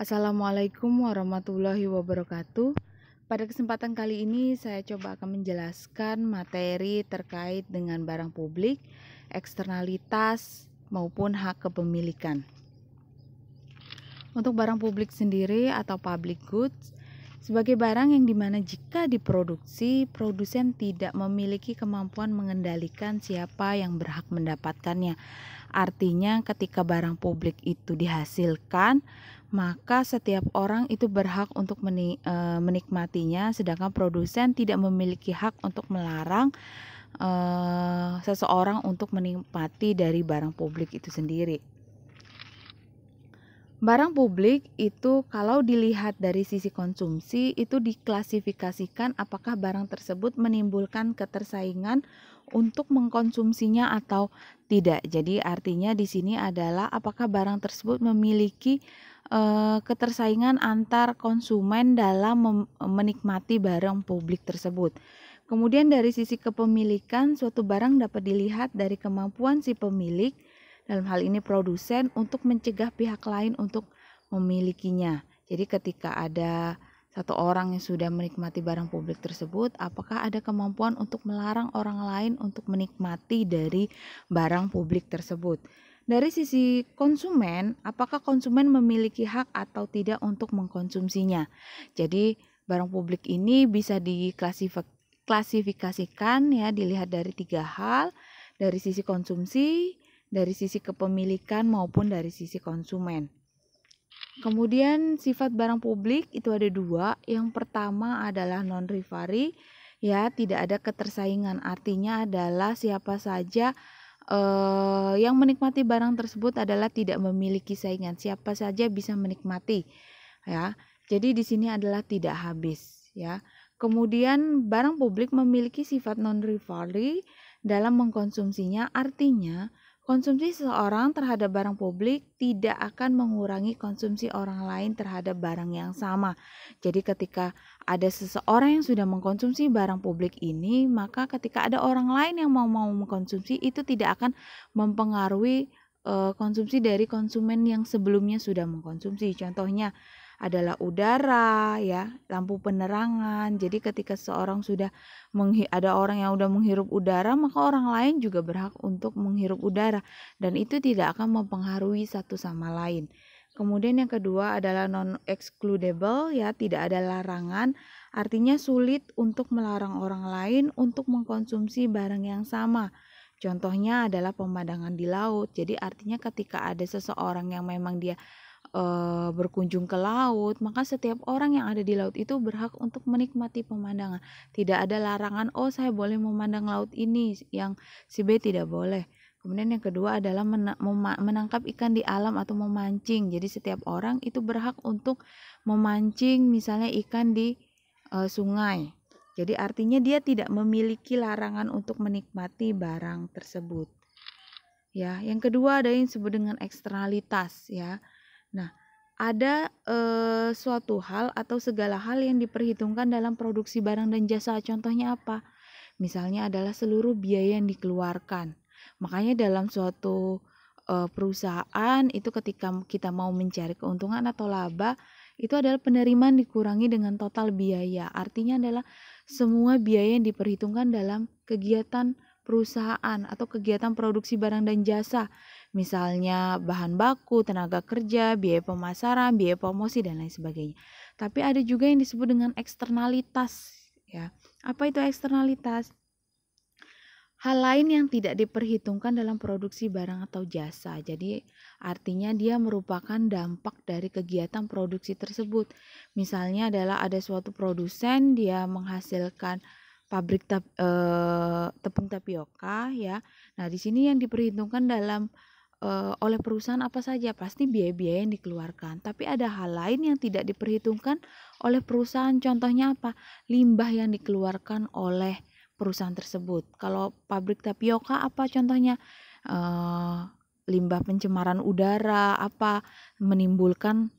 Assalamualaikum warahmatullahi wabarakatuh. Pada kesempatan kali ini saya coba akan menjelaskan materi terkait dengan barang publik, eksternalitas maupun hak kepemilikan. Untuk barang publik sendiri atau public goods sebagai barang yang dimana jika diproduksi, produsen tidak memiliki kemampuan mengendalikan siapa yang berhak mendapatkannya. Artinya ketika barang publik itu dihasilkan, maka setiap orang itu berhak untuk menikmatinya, sedangkan produsen tidak memiliki hak untuk melarang seseorang untuk menikmati dari barang publik itu sendiri. Barang publik itu kalau dilihat dari sisi konsumsi itu diklasifikasikan apakah barang tersebut menimbulkan ketersaingan untuk mengkonsumsinya atau tidak. Jadi artinya di sini adalah apakah barang tersebut memiliki ketersaingan antar konsumen dalam menikmati barang publik tersebut. Kemudian dari sisi kepemilikan, suatu barang dapat dilihat dari kemampuan si pemilik, dalam hal ini produsen, untuk mencegah pihak lain untuk memilikinya. Jadi ketika ada satu orang yang sudah menikmati barang publik tersebut, apakah ada kemampuan untuk melarang orang lain untuk menikmati dari barang publik tersebut? Dari sisi konsumen, apakah konsumen memiliki hak atau tidak untuk mengkonsumsinya? Jadi barang publik ini bisa diklasifikasikan ya, dilihat dari 3 hal, dari sisi konsumsi, dari sisi kepemilikan maupun dari sisi konsumen. Kemudian sifat barang publik itu ada 2. Yang pertama adalah non-rivalry, ya, tidak ada ketersaingan. Artinya adalah siapa saja yang menikmati barang tersebut adalah tidak memiliki saingan. Siapa saja bisa menikmati, ya. Jadi di sini adalah tidak habis, ya. Kemudian barang publik memiliki sifat non-rivalry dalam mengkonsumsinya, artinya konsumsi seseorang terhadap barang publik tidak akan mengurangi konsumsi orang lain terhadap barang yang sama. Jadi ketika ada seseorang yang sudah mengkonsumsi barang publik ini, maka ketika ada orang lain yang mau mengkonsumsi itu tidak akan mempengaruhi konsumsi dari konsumen yang sebelumnya sudah mengkonsumsi. Contohnya adalah udara, ya, lampu penerangan. Jadi ketika seseorang sudah ada orang yang sudah menghirup udara, maka orang lain juga berhak untuk menghirup udara, dan itu tidak akan mempengaruhi satu sama lain. Kemudian yang kedua adalah non-excludable, ya, tidak ada larangan, artinya sulit untuk melarang orang lain untuk mengkonsumsi barang yang sama. Contohnya adalah pemandangan di laut. Jadi artinya ketika ada seseorang yang memang dia berkunjung ke laut, maka setiap orang yang ada di laut itu berhak untuk menikmati pemandangan. Tidak ada larangan, oh saya boleh memandang laut ini, yang si B tidak boleh. Kemudian yang kedua adalah menangkap ikan di alam atau memancing. Jadi setiap orang itu berhak untuk memancing misalnya ikan di sungai. Jadi artinya dia tidak memiliki larangan untuk menikmati barang tersebut. Ya, yang kedua ada yang disebut dengan eksternalitas, ya. Nah, ada suatu hal atau segala hal yang diperhitungkan dalam produksi barang dan jasa. Contohnya apa? Misalnya adalah seluruh biaya yang dikeluarkan. Makanya dalam suatu perusahaan itu ketika kita mau mencari keuntungan atau laba, itu adalah penerimaan dikurangi dengan total biaya. Artinya adalah semua biaya yang diperhitungkan dalam kegiatan perusahaan atau kegiatan produksi barang dan jasa. Misalnya bahan baku, tenaga kerja, biaya pemasaran, biaya promosi, dan lain sebagainya. Tapi ada juga yang disebut dengan eksternalitas, ya. Apa itu eksternalitas? Hal lain yang tidak diperhitungkan dalam produksi barang atau jasa. Jadi artinya dia merupakan dampak dari kegiatan produksi tersebut. Misalnya adalah ada suatu produsen, dia menghasilkan pabrik tepung tapioka, ya. Nah, di sini yang diperhitungkan dalam oleh perusahaan apa saja? Pasti biaya-biaya yang dikeluarkan. Tapi ada hal lain yang tidak diperhitungkan oleh perusahaan. Contohnya apa? Limbah yang dikeluarkan oleh perusahaan tersebut. Kalau pabrik tapioka apa contohnya? Limbah pencemaran udara, apa, menimbulkan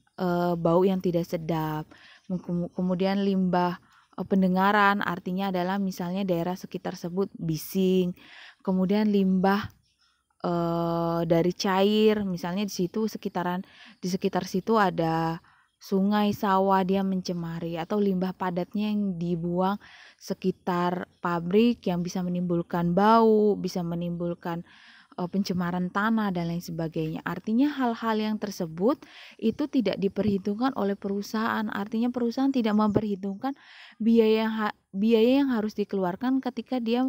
bau yang tidak sedap. Kemudian limbah pendengaran, artinya adalah misalnya daerah sekitar tersebut bising. Kemudian limbah dari cair, misalnya di sekitar situ ada sungai, sawah dia mencemari, atau limbah padatnya yang dibuang sekitar pabrik yang bisa menimbulkan bau, bisa menimbulkan pencemaran tanah dan lain sebagainya. Artinya hal-hal yang tersebut itu tidak diperhitungkan oleh perusahaan. Artinya perusahaan tidak memperhitungkan biaya yang harus dikeluarkan ketika dia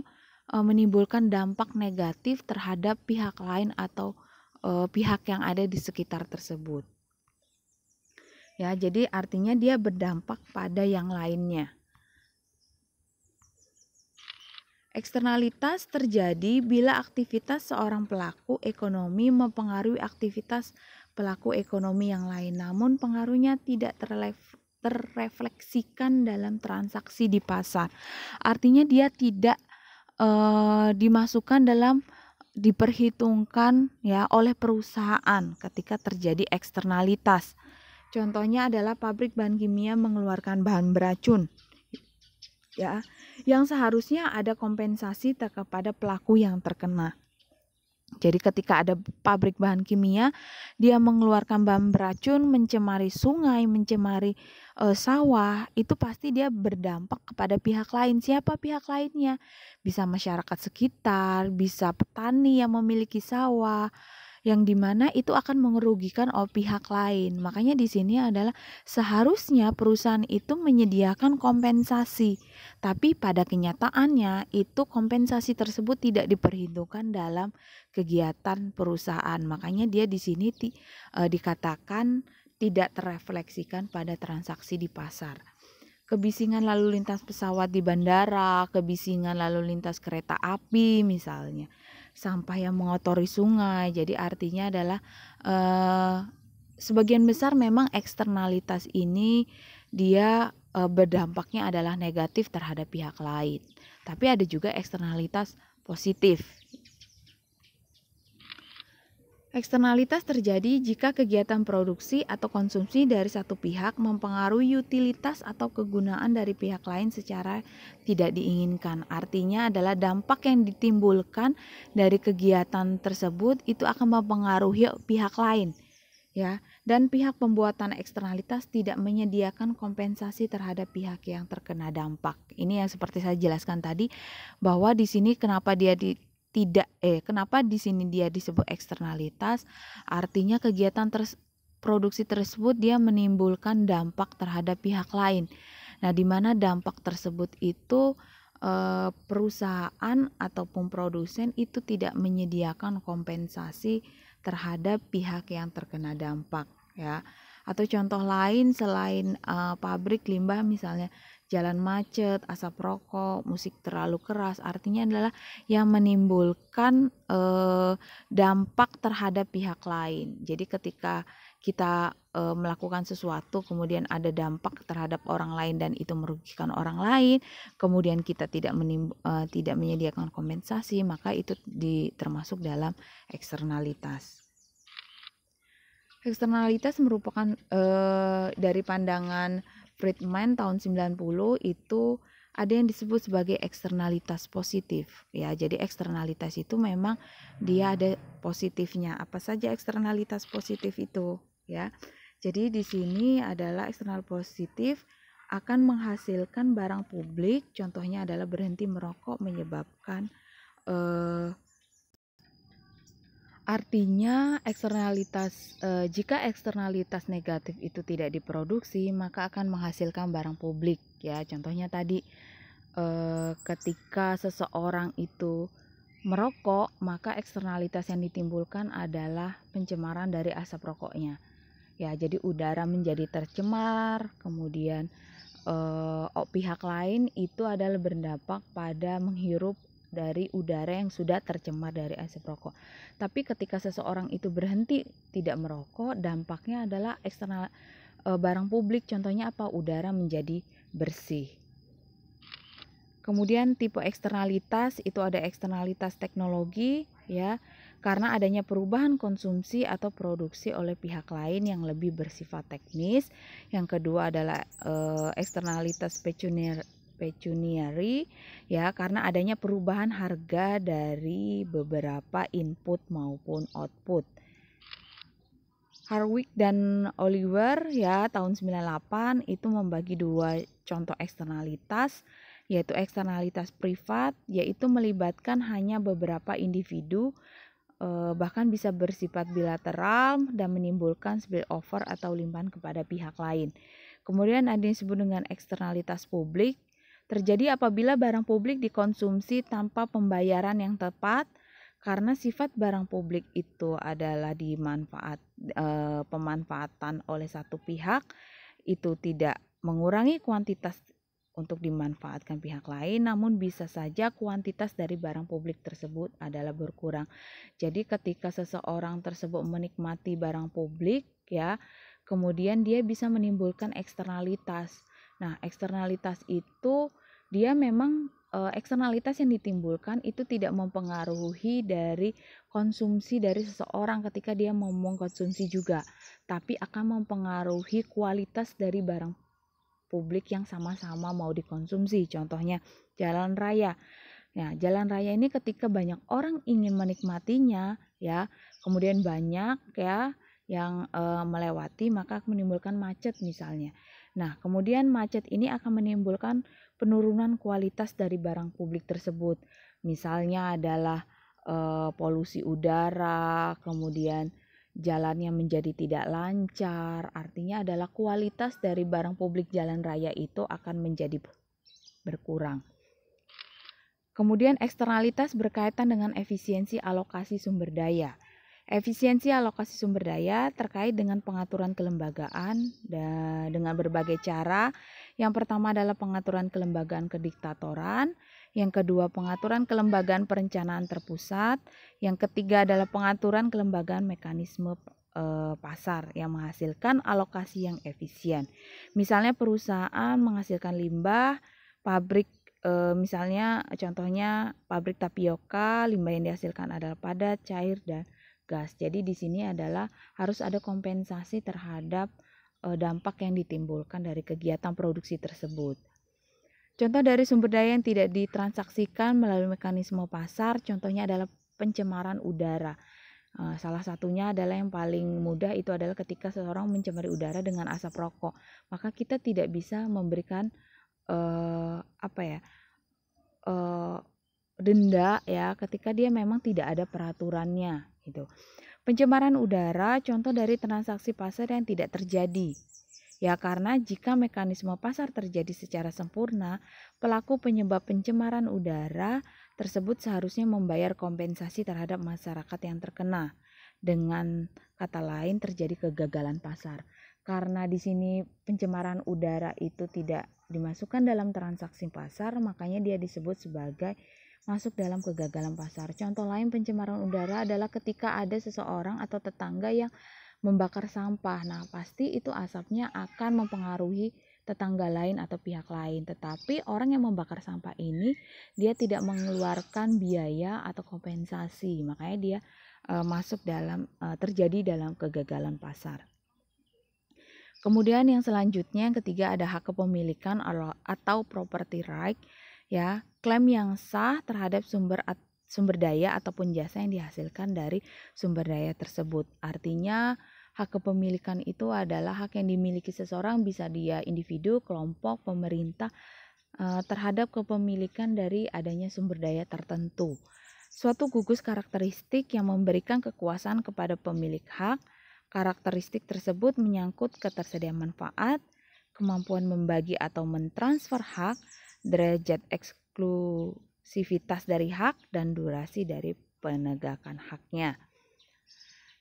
menimbulkan dampak negatif terhadap pihak lain atau pihak yang ada di sekitar tersebut. Ya, jadi artinya dia berdampak pada yang lainnya. Eksternalitas terjadi bila aktivitas seorang pelaku ekonomi mempengaruhi aktivitas pelaku ekonomi yang lain, namun pengaruhnya tidak terrefleksikan dalam transaksi di pasar. Artinya dia tidak dimasukkan dalam diperhitungkan ya oleh perusahaan ketika terjadi eksternalitas. Contohnya adalah pabrik bahan kimia mengeluarkan bahan beracun, ya, yang seharusnya ada kompensasi kepada pelaku yang terkena. Jadi ketika ada pabrik bahan kimia, dia mengeluarkan bahan beracun, mencemari sungai, mencemari sawah, itu pasti dia berdampak kepada pihak lain. Siapa pihak lainnya? Bisa masyarakat sekitar, bisa petani yang memiliki sawah, yang dimana itu akan merugikan pihak lain. Makanya di sini adalah seharusnya perusahaan itu menyediakan kompensasi, tapi pada kenyataannya itu kompensasi tersebut tidak diperhitungkan dalam kegiatan perusahaan. Makanya dia di sini dikatakan tidak terrefleksikan pada transaksi di pasar. Kebisingan lalu lintas pesawat di bandara, kebisingan lalu lintas kereta api misalnya, sampah yang mengotori sungai. Jadi artinya adalah sebagian besar memang eksternalitas ini dia berdampaknya adalah negatif terhadap pihak lain. Tapi ada juga eksternalitas positif. Eksternalitas terjadi jika kegiatan produksi atau konsumsi dari satu pihak mempengaruhi utilitas atau kegunaan dari pihak lain secara tidak diinginkan. Artinya adalah dampak yang ditimbulkan dari kegiatan tersebut itu akan mempengaruhi pihak lain, ya. Dan pihak pembuatan eksternalitas tidak menyediakan kompensasi terhadap pihak yang terkena dampak. Ini yang seperti saya jelaskan tadi, bahwa di sini kenapa dia kenapa di sini dia disebut eksternalitas? Artinya kegiatan produksi tersebut dia menimbulkan dampak terhadap pihak lain. Nah, di mana dampak tersebut itu perusahaan ataupun produsen itu tidak menyediakan kompensasi terhadap pihak yang terkena dampak, ya. Atau contoh lain selain pabrik limbah, misalnya jalan macet, asap rokok, musik terlalu keras, artinya adalah yang menimbulkan dampak terhadap pihak lain. Jadi ketika kita melakukan sesuatu kemudian ada dampak terhadap orang lain dan itu merugikan orang lain, kemudian kita tidak menyediakan kompensasi, maka itu termasuk dalam eksternalitas. Eksternalitas merupakan dari pandangan Friedman tahun 90 itu ada yang disebut sebagai eksternalitas positif, ya. Jadi eksternalitas itu memang dia ada positifnya. Apa saja eksternalitas positif itu, ya. Jadi di sini adalah eksternal positif akan menghasilkan barang publik, contohnya adalah berhenti merokok menyebabkan artinya eksternalitas jika eksternalitas negatif itu tidak diproduksi, maka akan menghasilkan barang publik, ya. Contohnya tadi ketika seseorang itu merokok, maka eksternalitas yang ditimbulkan adalah pencemaran dari asap rokoknya, ya. Jadi udara menjadi tercemar, kemudian pihak lain itu adalah berdampak pada menghirup dari udara yang sudah tercemar dari asap rokok. Tapi ketika seseorang itu berhenti tidak merokok, dampaknya adalah eksternal barang publik, contohnya apa? Udara menjadi bersih. Kemudian tipe eksternalitas itu ada eksternalitas teknologi, ya, karena adanya perubahan konsumsi atau produksi oleh pihak lain yang lebih bersifat teknis. Yang kedua adalah eksternalitas pecuniary, ya, karena adanya perubahan harga dari beberapa input maupun output. Harwick dan Oliver ya tahun 98 itu membagi dua contoh eksternalitas, yaitu eksternalitas privat, yaitu melibatkan hanya beberapa individu, bahkan bisa bersifat bilateral dan menimbulkan spillover atau limpahan kepada pihak lain. Kemudian ada yang disebut dengan eksternalitas publik, terjadi apabila barang publik dikonsumsi tanpa pembayaran yang tepat, karena sifat barang publik itu adalah pemanfaatan oleh satu pihak, itu tidak mengurangi kuantitas untuk dimanfaatkan pihak lain, namun bisa saja kuantitas dari barang publik tersebut adalah berkurang. Jadi ketika seseorang tersebut menikmati barang publik ya, kemudian dia bisa menimbulkan eksternalitas. Nah, eksternalitas itu dia memang eksternalitas yang ditimbulkan itu tidak mempengaruhi dari konsumsi dari seseorang ketika dia mau mengkonsumsi juga, tapi akan mempengaruhi kualitas dari barang publik yang sama-sama mau dikonsumsi. Contohnya jalan raya. Nah, jalan raya ini ketika banyak orang ingin menikmatinya ya, kemudian banyak ya yang melewati, maka menimbulkan macet misalnya. Nah, kemudian macet ini akan menimbulkan penurunan kualitas dari barang publik tersebut. Misalnya adalah polusi udara, kemudian jalannya menjadi tidak lancar, artinya adalah kualitas dari barang publik jalan raya itu akan menjadi berkurang. Kemudian eksternalitas berkaitan dengan efisiensi alokasi sumber daya. Efisiensi alokasi sumber daya terkait dengan pengaturan kelembagaan dan dengan berbagai cara. Yang pertama adalah pengaturan kelembagaan kediktatoran, yang kedua pengaturan kelembagaan perencanaan terpusat, yang ketiga adalah pengaturan kelembagaan mekanisme pasar yang menghasilkan alokasi yang efisien. Misalnya perusahaan menghasilkan limbah, pabrik misalnya contohnya pabrik tapioka, limbah yang dihasilkan adalah padat, cair, dan gas. Jadi di sini adalah harus ada kompensasi terhadap dampak yang ditimbulkan dari kegiatan produksi tersebut. Contoh dari sumber daya yang tidak ditransaksikan melalui mekanisme pasar, contohnya adalah pencemaran udara. Salah satunya adalah yang paling mudah itu adalah ketika seseorang mencemari udara dengan asap rokok. Maka kita tidak bisa memberikan denda ya ketika dia memang tidak ada peraturannya gitu. Pencemaran udara contoh dari transaksi pasar yang tidak terjadi. Ya karena jika mekanisme pasar terjadi secara sempurna, pelaku penyebab pencemaran udara tersebut seharusnya membayar kompensasi terhadap masyarakat yang terkena. Dengan kata lain terjadi kegagalan pasar. Karena di sini pencemaran udara itu tidak dimasukkan dalam transaksi pasar, makanya dia disebut sebagai masuk dalam kegagalan pasar. Contoh lain pencemaran udara adalah ketika ada seseorang atau tetangga yang membakar sampah. Nah, pasti itu asapnya akan mempengaruhi tetangga lain atau pihak lain. Tetapi orang yang membakar sampah ini dia tidak mengeluarkan biaya atau kompensasi. Makanya dia terjadi dalam kegagalan pasar. Kemudian yang selanjutnya yang ketiga ada hak kepemilikan atau property right ya, klaim yang sah terhadap sumber daya ataupun jasa yang dihasilkan dari sumber daya tersebut. Artinya hak kepemilikan itu adalah hak yang dimiliki seseorang, bisa dia individu, kelompok, pemerintah terhadap kepemilikan dari adanya sumber daya tertentu. Suatu gugus karakteristik yang memberikan kekuasaan kepada pemilik hak. Karakteristik tersebut menyangkut ketersediaan manfaat, kemampuan membagi atau mentransfer hak, derajat eksklusivitas dari hak, dan durasi dari penegakan haknya.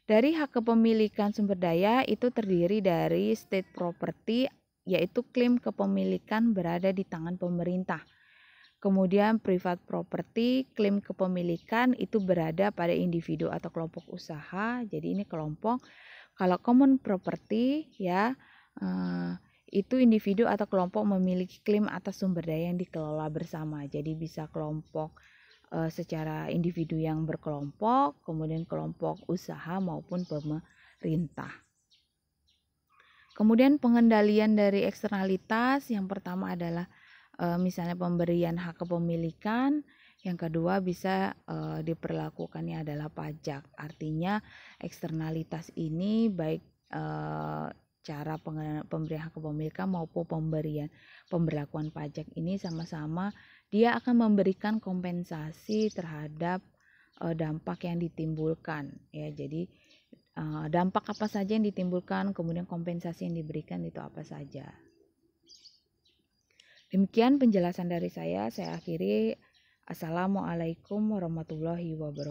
Dari hak kepemilikan sumber daya itu terdiri dari state property, yaitu klaim kepemilikan berada di tangan pemerintah. Kemudian private property, klaim kepemilikan itu berada pada individu atau kelompok usaha, jadi ini kelompok. Kalau common property ya itu individu atau kelompok memiliki klaim atas sumber daya yang dikelola bersama. Jadi bisa kelompok secara individu yang berkelompok, kemudian kelompok usaha maupun pemerintah. Kemudian pengendalian dari eksternalitas yang pertama adalah misalnya pemberian hak kepemilikan. Yang kedua bisa diperlakukannya adalah pajak. Artinya eksternalitas ini baik cara pemberian hak kepemilikan maupun pemberlakuan pajak ini sama-sama dia akan memberikan kompensasi terhadap dampak yang ditimbulkan ya. Jadi dampak apa saja yang ditimbulkan, kemudian kompensasi yang diberikan itu apa saja. Demikian penjelasan dari saya akhiri. Assalamualaikum warahmatullahi wabarakatuh.